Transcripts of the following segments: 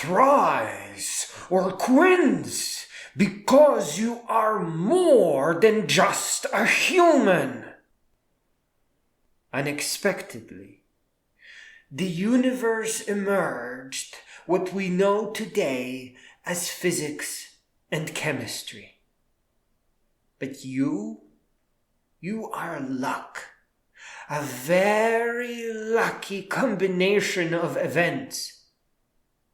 Thrice or Quince, because you are more than just a human. Unexpectedly, the universe emerged what we know today as physics and chemistry. But you are luck, a very lucky combination of events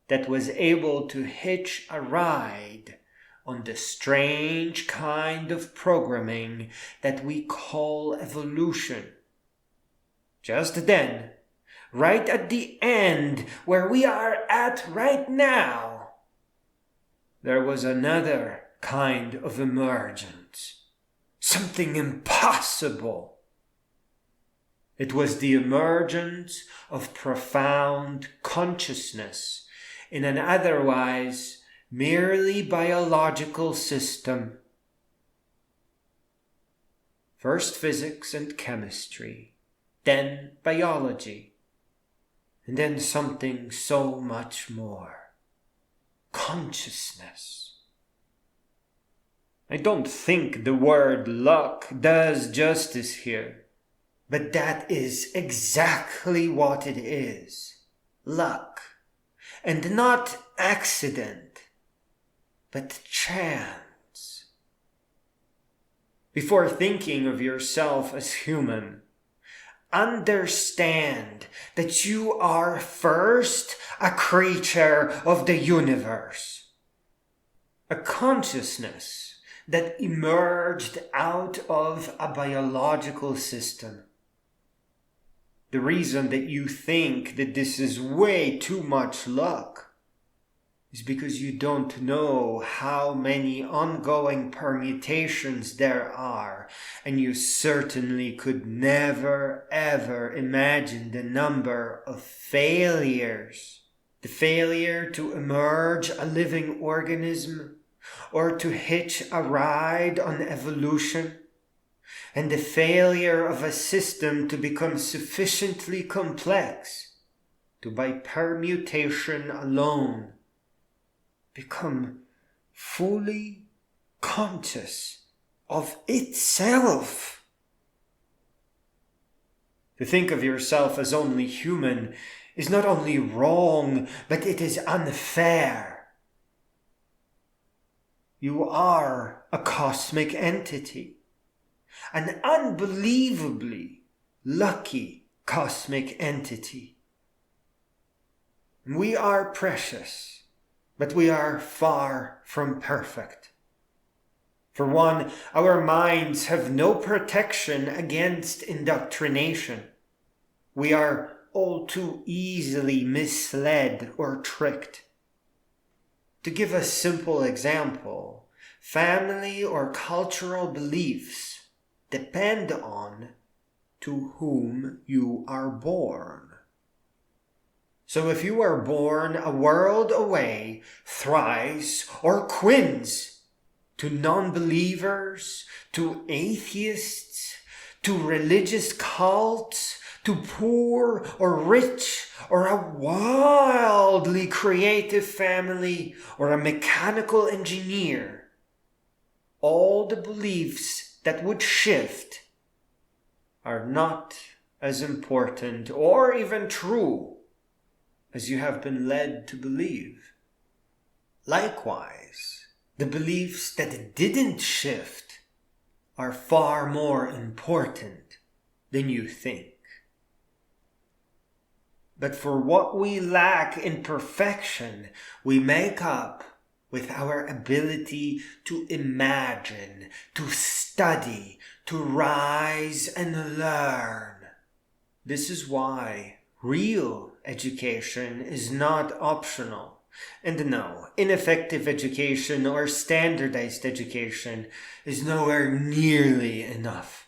that was able to hitch a ride on the strange kind of programming that we call evolution. Just then, right at the end where we are at right now, there was another kind of emergence, something impossible. It was the emergence of profound consciousness in an otherwise merely biological system. First physics and chemistry, then biology, and then something so much more: consciousness. I don't think the word luck does justice here, but that is exactly what it is. Luck. And not accident, but chance. Before thinking of yourself as human, understand that you are first a creature of the universe, a consciousness that emerged out of a biological system. The reason that you think that this is way too much luck is because you don't know how many ongoing permutations there are, and you certainly could never ever imagine the number of failures. The failure to emerge a living organism, or to hitch a ride on evolution, and the failure of a system to become sufficiently complex to, by permutation alone, become fully conscious of itself. To think of yourself as only human is not only wrong, but it is unfair. You are a cosmic entity, an unbelievably lucky cosmic entity. We are precious, but we are far from perfect. For one, our minds have no protection against indoctrination. We are all too easily misled or tricked. To give a simple example, family or cultural beliefs depend on to whom you are born. So if you are born a world away, thrice or Quince, to non-believers, to atheists, to religious cults, to poor or rich, or a wildly creative family, or a mechanical engineer, all the beliefs that would shift are not as important or even true as you have been led to believe. Likewise, the beliefs that didn't shift are far more important than you think. But for what we lack in perfection, we make up with our ability to imagine, to study, to rise and learn. This is why real education is not optional. And no, ineffective education or standardized education is nowhere nearly enough.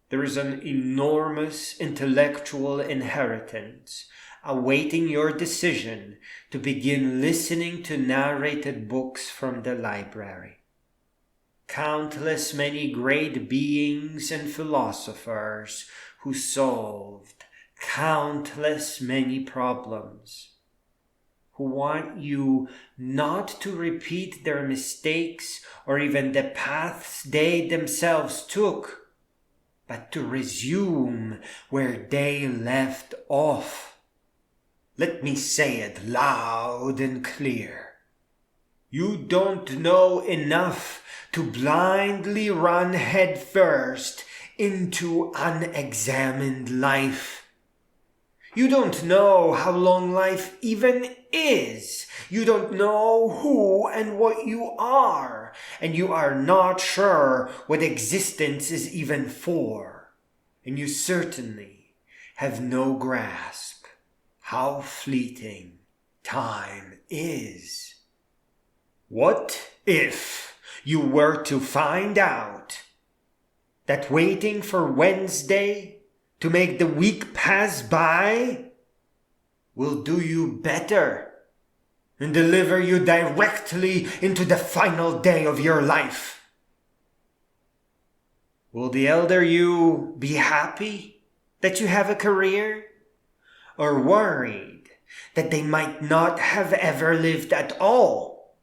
There is an enormous intellectual inheritance awaiting your decision to begin listening to narrated books from the library. Countless many great beings and philosophers who solved countless many problems. who want you not to repeat their mistakes or even the paths they themselves took, but to resume where they left off. Let me say it loud and clear. You don't know enough to blindly run headfirst into unexamined life. You don't know how long life even is. You don't know who and what you are. And you are not sure what existence is even for. And you certainly have no grasp how fleeting time is. What if you were to find out that waiting for Wednesday to make the week pass by will do you better and deliver you directly into the final day of your life? Will the elder you be happy that you have a career, or worried that they might not have ever lived at all?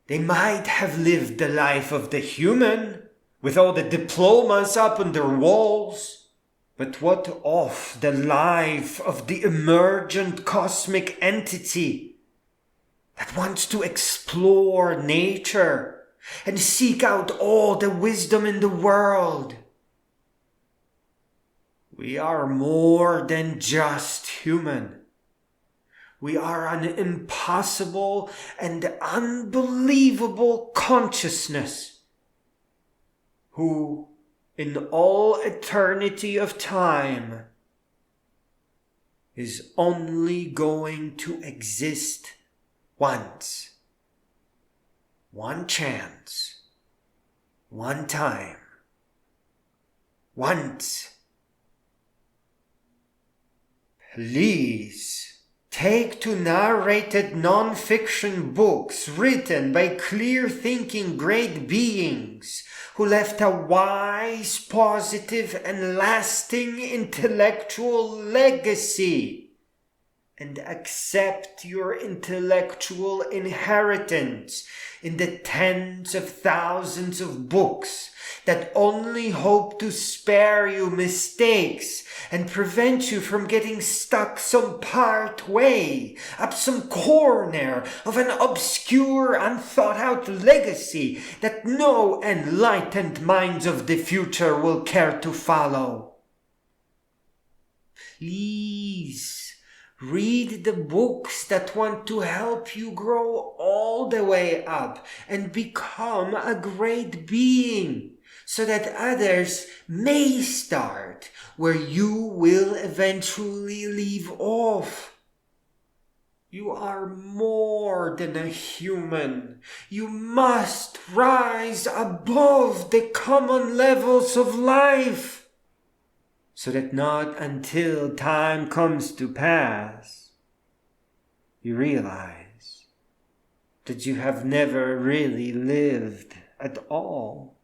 They might have lived the life of the human, with all the diplomas up on their walls. But what of the life of the emergent cosmic entity that wants to explore nature and seek out all the wisdom in the world? We are more than just human. We are an impossible and unbelievable consciousness who, in all eternity of time, is only going to exist once. One chance. One time. Once. Please take to narrated non-fiction books written by clear-thinking great beings who left a wise, positive, and lasting intellectual legacy, and accept your intellectual inheritance in the tens of thousands of books that only hope to spare you mistakes and prevent you from getting stuck some part way up some corner of an obscure, unthought-out legacy that no enlightened minds of the future will care to follow. Please read the books that want to help you grow all the way up and become a great being, so that others may start where you will eventually leave off. You are more than a human. You must rise above the common levels of life, so that not until time comes to pass, you realize that you have never really lived at all.